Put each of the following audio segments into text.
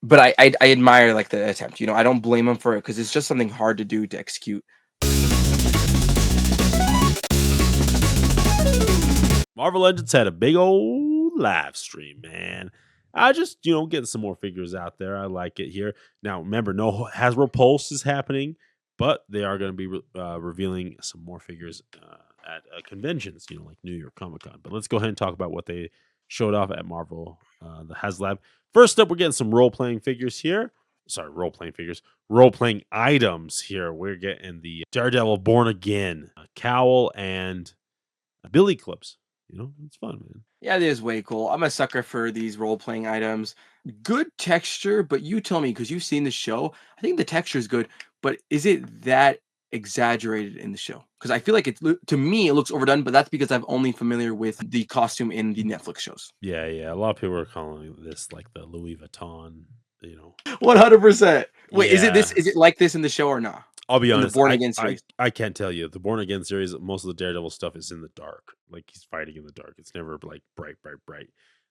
but I admire like the attempt. I don't blame him for it because it's just something hard to do to execute. Marvel Legends had a big old live stream, man. I just, getting some more figures out there. I like it here. Now, remember, no Hasbro Pulse is happening, but they are going to be revealing some more figures at conventions, like New York Comic Con. But let's go ahead and talk about what they showed off at Marvel, the HasLab. First up, we're getting some role playing figures here. Sorry, role playing figures, role playing items here. We're getting the Daredevil Born Again, cowl, and billy clips. It's fun, man. Yeah, it is way cool. I'm a sucker for these role playing items. Good texture, but you tell me because you've seen the show. I think the texture is good, but is it that exaggerated in the show? Because I feel like to me it looks overdone, but that's because I'm only familiar with the costume in the Netflix shows. Yeah, yeah. A lot of people are calling this like the Louis Vuitton, you know. 100%. Wait, is it this? Yeah. Is it like this in the show or not? I'll be In the honest, Born I Again I series? I can't tell you. The Born Again series, most of the Daredevil stuff is in the dark. Like he's fighting in the dark. It's never like bright, bright, bright.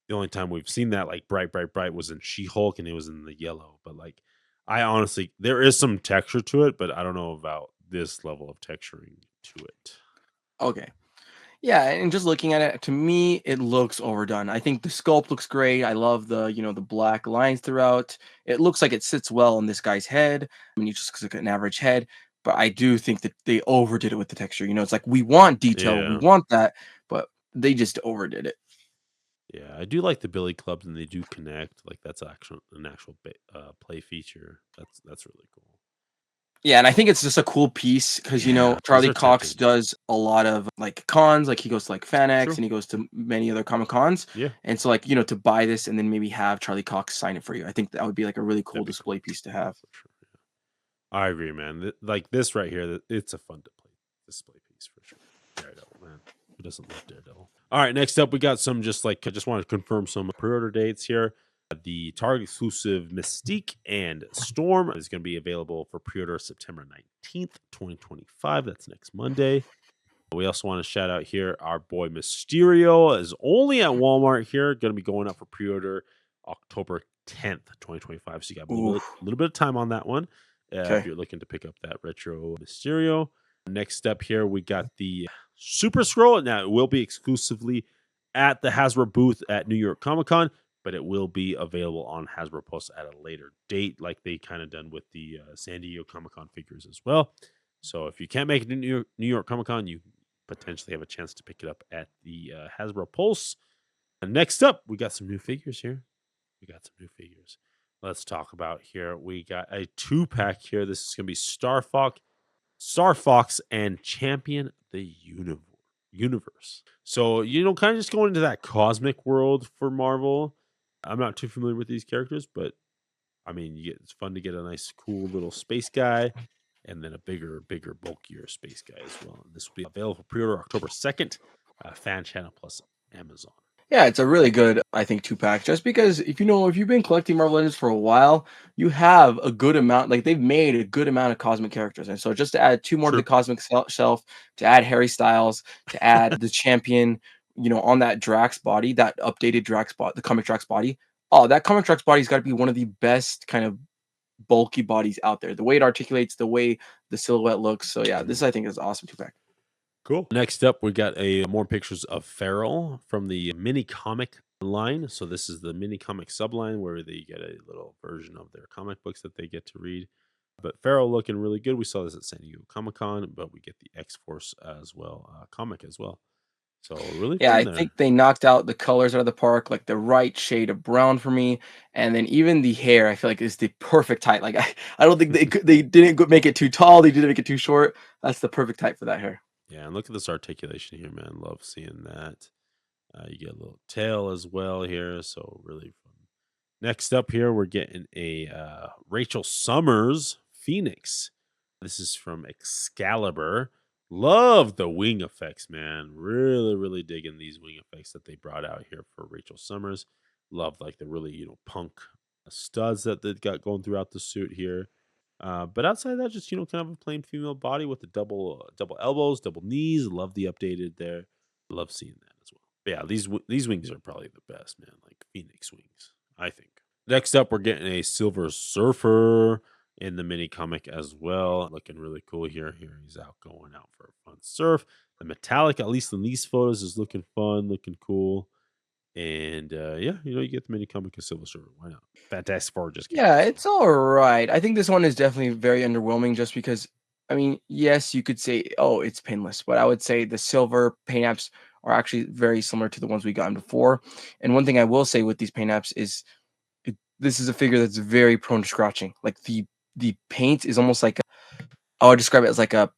The only time we've seen that like bright, bright, bright was in She-Hulk and it was in the yellow. But like I honestly there is some texture to it, but I don't know about this level of texturing to it. Okay. Yeah, and just looking at it, to me, it looks overdone. I think the sculpt looks great. I love the black lines throughout. It looks like it sits well on this guy's head. I mean, he just looks like an average head, but I do think that they overdid it with the texture. It's like we want detail, we Yeah. want that, but they just overdid it. Yeah, I do like the billy clubs and they do connect. Like that's an actual play feature. That's really cool. Yeah, and I think it's just a cool piece because Yeah, these Charlie are Cox tempting. does a lot of like cons, like he goes to like FanX True. and he goes to many other Comic Cons. Yeah, And so like, to buy this and then maybe have Charlie Cox sign it for you. I think that would be like a really cool that'd be display cool piece to have. for sure. Yeah. I agree, man. Like this right here, it's a fun to play display piece for sure. Daredevil, man. Who doesn't love Daredevil? All right, next up, we got some just like I just want to confirm some pre-order dates here. The Target exclusive Mystique and Storm is going to be available for pre-order September 19th, 2025. That's next Monday. We also want to shout out here our boy Mysterio is only at Walmart here, going to be going up for pre-order October 10th, 2025. So you got a Ooh, little bit of time on that one if okay. you're looking to pick up that retro Mysterio. Next step here, we got the Super Scroll. Now it will be exclusively at the Hasbro booth at New York Comic Con, but it will be available on Hasbro Plus at a later date, like they kind of done with the San Diego Comic Con figures as well. So if you can't make it to New York Comic Con, you potentially have a chance to pick it up at the Hasbro Pulse. And next up, we got some new figures here. We got some new figures. Let's talk about here. We got a 2-pack here. This is going to be Star Fox, and Champion the Universe. So, kind of just going into that cosmic world for Marvel. I'm not too familiar with these characters, but I mean, it's fun to get a nice, cool little space guy and then a bigger, bulkier space guy as well. And this will be available for pre-order October 2nd, Fan Channel plus Amazon. Yeah, it's a really good, I think, two pack. Just because if you've been collecting Marvel Legends for a while, you have a good amount. Like they've made a good amount of cosmic characters, and so just to add two more to the True. cosmic shelf, to add Harry Styles, to add the champion, on that Drax body, that updated Drax body, the comic Drax body. Oh, that comic Drax body's got to be one of the best kind of bulky bodies out there. The way it articulates, the way the silhouette looks. So yeah, this I think is awesome two pack. Cool. Next up, we got a more pictures of Farrell from the mini comic line. So this is the mini comic subline where they get a little version of their comic books that they get to read. But Farrell looking really good. We saw this at San Diego Comic Con, but we get the X Force as well, comic as well. So really Yeah, fun I there. think they knocked out the colors out of the park, like the right shade of brown for me, and then even the hair, I feel like is the perfect height. Like I don't think they didn't make it too tall, they didn't make it too short. That's the perfect height for that hair. Yeah, and look at this articulation here, man. Love seeing that. You get a little tail as well here, so really fun. Next up here, we're getting a Rachel Summers Phoenix. This is from Excalibur. Love the wing effects, man. Really, really digging these wing effects that they brought out here for Rachel Summers. Love like the really punk studs that they got going throughout the suit here. But outside of that, just kind of a plain female body with the double elbows, double knees. Love the updated there. Love seeing that as well. But yeah, these wings are probably the best, man. Like Phoenix wings, I think. Next up, we're getting a Silver Surfer in the mini comic as well. Looking really cool here. Here he's out going out for a fun surf. The metallic, at least in these photos, is looking fun, looking cool. And yeah, you get the mini comic of Silver Surfer. Why not? Fantastic Four just came Yeah, out, so it's all right. I think this one is definitely very underwhelming just because, I mean, yes, you could say, oh, it's pinless, but I would say the silver paint apps are actually very similar to the ones we gotten before. And one thing I will say with these paint apps is this is a figure that's very prone to scratching. Like the paint is almost like I would describe it as like a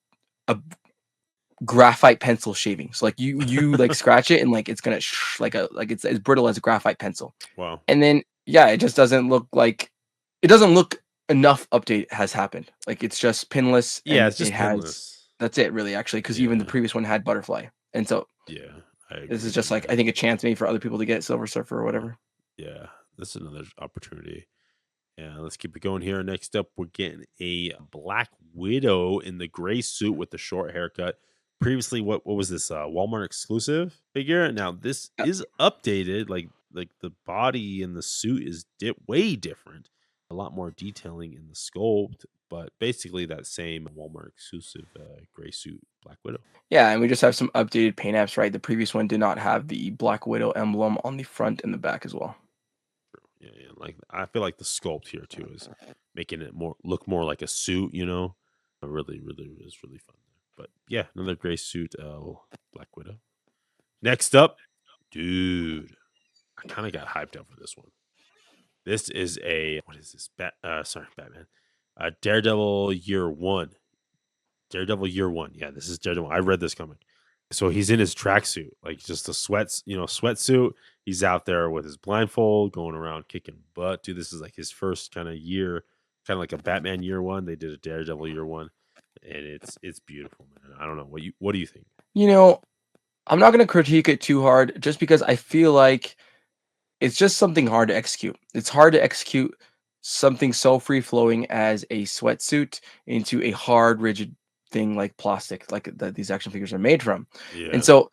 graphite pencil shaving. So like you like scratch it and like it's gonna like a like it's as brittle as a graphite pencil. wow. And then, yeah, it just doesn't look like it doesn't look enough update has happened. Like, it's just pinless Yeah, and it's it just has pinless. that's it really actually, because even the Yeah, previous one had butterfly. And so yeah, I this is agree. just like, I think a chance maybe for other people to get Silver Surfer or Yeah, whatever. yeah, that's another opportunity. Yeah, let's keep it going here. Next up, we're getting a Black Widow in the gray suit with the short haircut. Previously, what was this Walmart exclusive figure? Now this Yep. is updated. Like the body and the suit is way different. A lot more detailing in the sculpt, but basically that same Walmart exclusive gray suit Black Widow. Yeah, and we just have some updated paint apps, right? The previous one did not have the Black Widow emblem on the front and the back as well. Yeah, yeah. Like I feel like the sculpt here too is making it look more like a suit. Really, really is really fun there. But yeah, another gray suit, Black Widow. Next up, dude, I kind of got hyped up for this one. This is a what is this? Batman. Daredevil Year One. Daredevil Year One. Yeah, this is Daredevil. I read this comic. So he's in his tracksuit, like just a sweatsuit. He's out there with his blindfold, going around kicking butt. Dude, this is like his first kind of year, kind of like a Batman Year One. They did a Daredevil Year One, and it's beautiful, man. I don't know what do you think? You know, I'm not gonna critique it too hard just because I feel like it's just something hard to execute. It's hard to execute something so free flowing as a sweatsuit into a hard, rigid thing like plastic, like that these action figures are made from. And Yeah. so,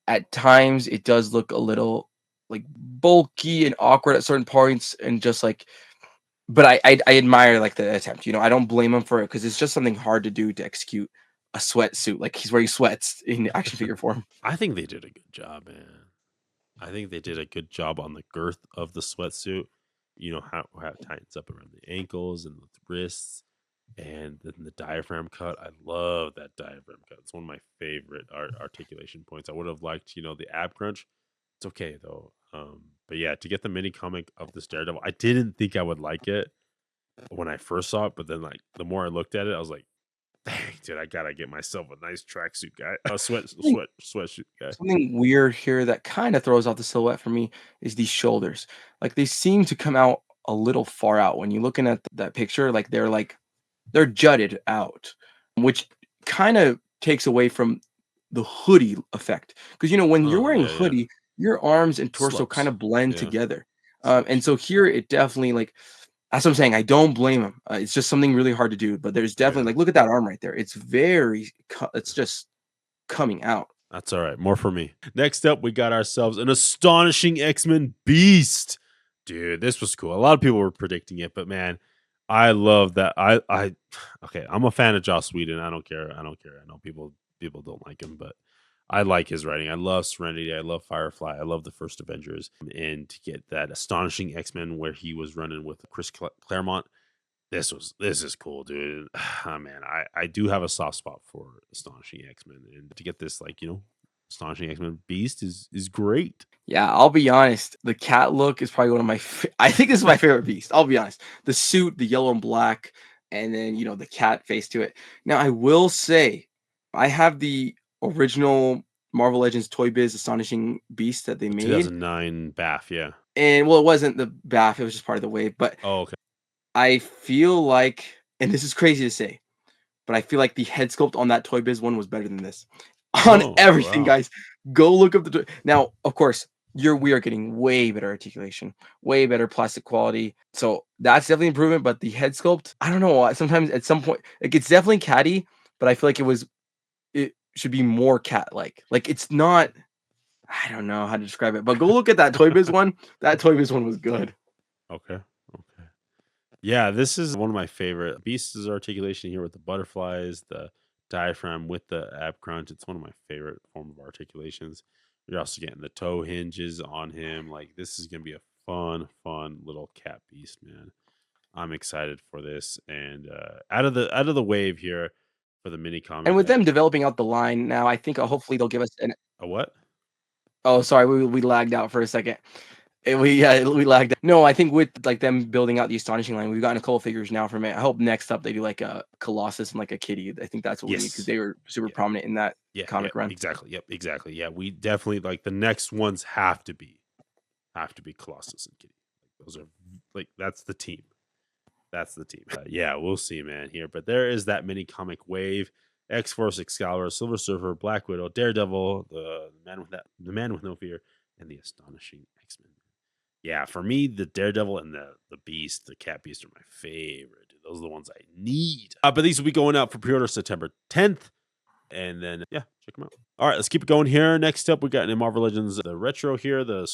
at times it does look a little like bulky and awkward at certain points, and just like, but I admire like the attempt. I don't blame him for it because it's just something hard to do to execute a sweatsuit. Like, he's wearing sweats in action figure form. I think they did a good job, man. I think they did a good job on the girth of the sweatsuit. How it tightens up around the ankles and the wrists, and then the diaphragm cut. I love that diaphragm cut. It's one of my favorite articulation points. I would have liked, the ab crunch. It's okay though. But yeah, to get the mini comic of this Daredevil, I didn't think I would like it when I first saw it, but then like the more I looked at it, I was like, dang, dude, I gotta get myself a nice tracksuit guy, a sweatsuit guy. Something weird here that kind of throws off the silhouette for me is these shoulders. Like, they seem to come out a little far out when you're looking at that picture. They're jutted out, which kind of takes away from the hoodie effect. Because when you're Oh wearing a yeah, yeah. hoodie, your arms and torso kind Slopes. of blend Yeah, together. And slopes. so here it definitely, like, that's what I'm saying. I don't blame him. It's just something really hard to do. But there's definitely, Yeah. like, look at that arm right there. It's it's just coming out. That's all right. More for me. Next up, we got ourselves an astonishing X-Men Beast. Dude, this was cool. A lot of people were predicting it, but man, I love that. I okay, I'm a fan of Joss Whedon. I don't care. I don't care. I know people don't like him, but I like his writing. I love Serenity. I love Firefly. I love the first Avengers. And to get that astonishing X-Men where he was running with Chris Claremont, this is cool, dude. Oh, man, I do have a soft spot for Astonishing X-Men, and to get this like Astonishing X-Men Beast is great. Yeah, I'll be honest. The cat look is probably one of I think this is my favorite beast. I'll be honest. The suit, the yellow and black, and then the cat face to it. Now, I will say, I have the original Marvel Legends Toy Biz Astonishing Beast that they The made, 2009 Bath, yeah. and well, it wasn't the BAF; it was just part of the wave. But Oh, okay. I feel like, and this is crazy to say, but I feel like the head sculpt on that Toy Biz one was better than this. On Oh, everything, wow. guys. Go look up the now, of course, we are getting way better articulation, way better plastic quality. So that's definitely improvement, but the head sculpt, I don't know. Sometimes at some point, like, it's definitely catty, but I feel like it should be more cat-like. Like, it's not, I don't know how to describe it, but go look at that Toy Biz one. That Toy Biz one was good. Okay. Okay. Yeah, this is one of my favorite. Beast's articulation here with the butterflies, the diaphragm with the ab crunch. It's one of my favorite form of articulations. You're also getting the toe hinges on him. Like this is gonna be a fun little cat beast, man. I'm excited for this. And out of the wave here for the mini And comic. with them developing out the line now, I think, hopefully they'll give us an A what? oh, sorry, we lagged out for a second. We lagged. No, I think with, like, them building out the astonishing line, we've gotten a couple figures now from it. I hope next up they do, like, a Colossus and, like, a Kitty. I think that's what we need because Yes. they were super Yeah. prominent in that Yeah. comic run. Exactly. Yep. Exactly. Yeah. We definitely like the next ones have to be Colossus and Kitty. Like, those are like that's the team. That's the team. Yeah, we'll see, man. Here, but there is that mini comic wave. X Force, Excalibur, Silver Surfer, Black Widow, Daredevil, the man with no fear, and the astonishing X Men. Yeah, for me, the Daredevil and the Beast, the Cat Beast, are my favorite. Dude. Those are the ones I need. But these will be going out for pre-order September 10th. And then, yeah, check them out. All right, let's keep it going here. Next up, we got in Marvel Legends, the retro here, the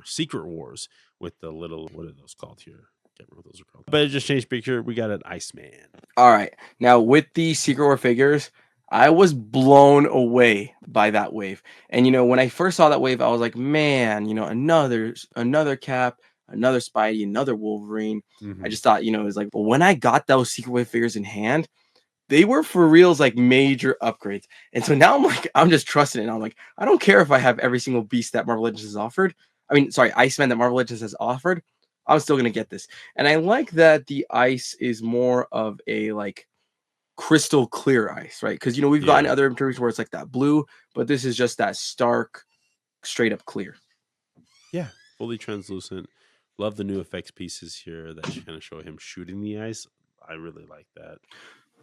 Secret Wars with the little, what are those called here? Can't remember what those are called. But it just changed picture. We got an Iceman. Alright. Now with the Secret War figures, I was blown away by that wave. And, when I first saw that wave, I was like, "Man, another Cap, another Spidey, another Wolverine." I Hmm. just thought, it was like, but when I got those Secret Wave figures in hand, they were for reals like major upgrades. And so now I'm just trusting it. I'm like, I don't care if I have every single beast that Marvel Legends has offered. I mean, sorry, Iceman that Marvel Legends has offered. I'm still gonna get this. And I like that the ice is more of a like crystal clear ice, right? Because we've gotten Yeah. other materials where it's like that blue, but this is just that stark, straight up clear. Yeah. Fully translucent. Love the new effects pieces here that kind of show him shooting the ice. I really like that.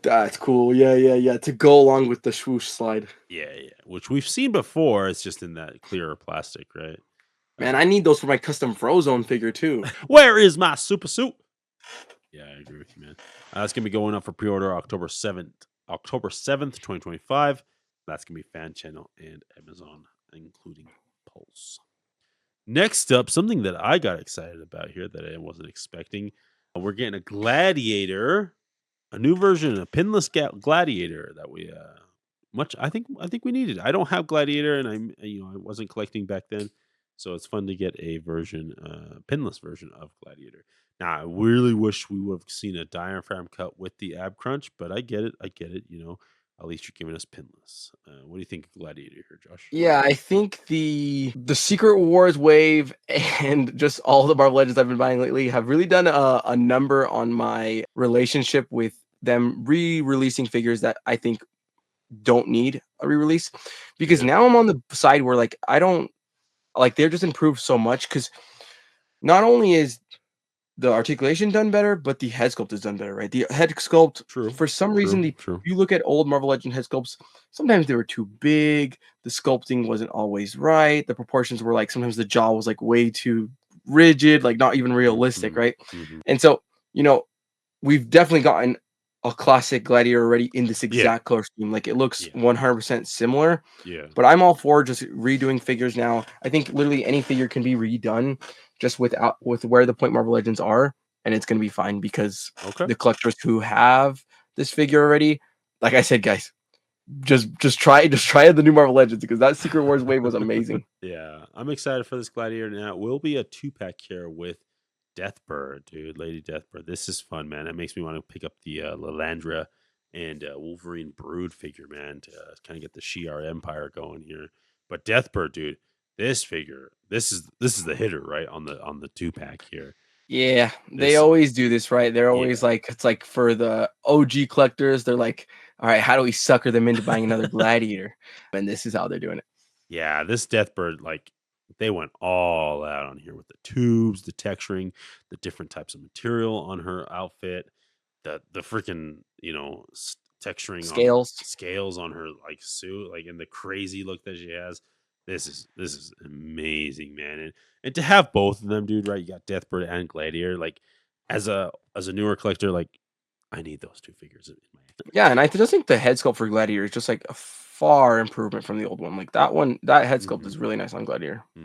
That's cool. Yeah, yeah, yeah. To go along with the swoosh slide. Yeah, yeah. Which we've seen before. It's just in that clearer plastic, right? Man, I need those for my custom Frozone figure too. Where is my super suit? Yeah, I agree with you, man. That's gonna be going up for pre-order October 7th, 2025. That's gonna be Fan Channel and Amazon, including Pulse. Next up, something that I got excited about here that I wasn't expecting. We're getting a Gladiator, a new version, a pinless Gladiator that we I think we needed. I don't have Gladiator, and I wasn't collecting back then, so it's fun to get a version, pinless version of Gladiator. Now, I really wish we would have seen a diaphragm cut with the ab crunch, but I get it. I get it. At least you're giving us pinless. What do you think of Gladiator here, Josh? Yeah, I think the Secret Wars wave and just all the Marvel Legends I've been buying lately have really done a number on my relationship with them re-releasing figures that I think don't need a re-release. Because Yeah, now I'm on the side where like I don't like they're just improved so much because not only is the articulation done better, but the head sculpt is done better, right? The head sculpt, true, for some reason, true, if true. you look at old Marvel Legend head sculpts, sometimes they were too big. The sculpting wasn't always right. The proportions were like sometimes the jaw was like way too rigid, like not even realistic, Hmm. right? Hmm. And so, we've definitely gotten a classic Gladiator already in this Yeah, exact color scheme. Like it looks yeah, 100% similar, yeah. but I'm all for just redoing figures now. I think literally any figure can be redone just with where the Point Marvel Legends are, and it's gonna be fine because Okay. the collectors who have this figure already, like I said, guys, just try the new Marvel Legends because that Secret Wars wave was amazing. Yeah, I'm excited for this Gladiator. Now it will be a 2-pack here with Deathbird, dude, Lady Deathbird. This is fun, man. It makes me want to pick up the Lalandra and Wolverine Brood figure, man, to kind of get the Shi'ar Empire going here. But Deathbird, dude, this figure, this is the hitter, right, on the 2-pack here. Yeah, they This, always do this, right? They're always yeah, like, it's like for the OG collectors, they're like, all right, how do we sucker them into buying another Gladiator? And this is how they're doing it. yeah, this Deathbird, like they went all out on here with the tubes, the texturing, the different types of material on her outfit, the freaking texturing on Scales. scales on her like suit, like in the crazy look that she has. This is amazing, man, and to have both of them, dude. Right, you got Deathbird and Gladiator. Like as a newer collector, like I need those two figures in my. Yeah, and I just think the head sculpt for Gladiator is just like a far improvement from the old one. Like that one, that head sculpt Hmm. is really nice on Gladiator. Hmm.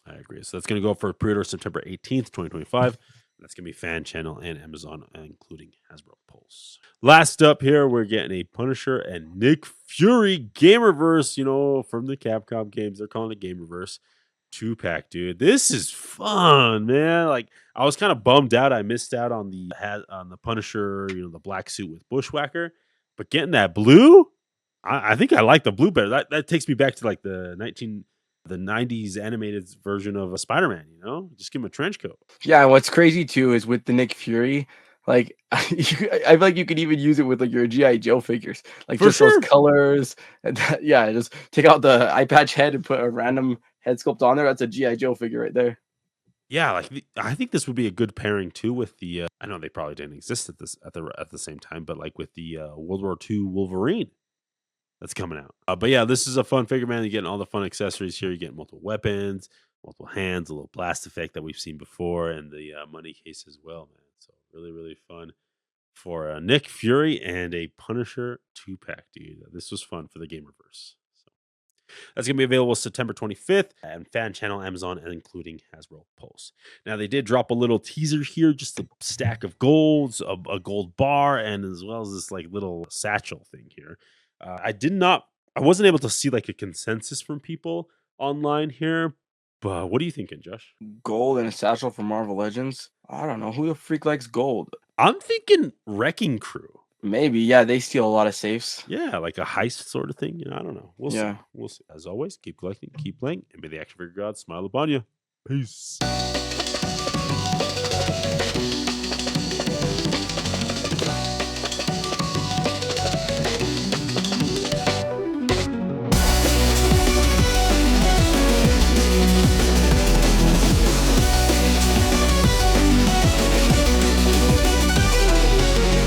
I agree. So that's going to go for pre-order September 18th, 2025. That's going to be Fan Channel and Amazon, including Hasbro Pulse. Last up here, we're getting a Punisher and Nick Fury Gamerverse, from the Capcom games. They're calling it Gamerverse. 2-pack, dude. This is fun, man. Like, I was kind of bummed out. I missed out on the Punisher, the black suit with Bushwhacker. But getting that blue, I think I like the blue better. That takes me back to like the 90s animated version of a Spider-Man, Just give him a trench coat. Yeah, and what's crazy too is with the Nick Fury, like I feel like you could even use it with like your GI Joe figures, like For just those sure. colors. And yeah, just take out the eye patch head and put a random head sculpt on there. That's a GI Joe figure right there. Yeah, like I think this would be a good pairing too with the I know they probably didn't exist at the same time, but like with the World War II Wolverine that's coming out. But yeah, this is a fun figure, man. You're getting all the fun accessories here. You get multiple weapons, multiple hands, a little blast effect that we've seen before, and the money case as well, man. So really, really fun for Nick Fury and a Punisher 2-pack, dude. This was fun for the Gamerverse. So that's going to be available September 25th and Fan Channel, Amazon, and including Hasbro Pulse. Now, they did drop a little teaser here, just a stack of golds, a gold bar, and as well as this like little satchel thing here. I wasn't able to see like a consensus from people online here, but what are you thinking, Josh? Gold and a satchel for Marvel Legends. I don't know who the freak likes gold. I'm thinking Wrecking Crew. Maybe, yeah, they steal a lot of safes. Yeah, like a heist sort of thing. I don't know. We'll see. Yeah. We'll see. As always, keep collecting, keep playing, and may the action figure gods smile upon you. Peace.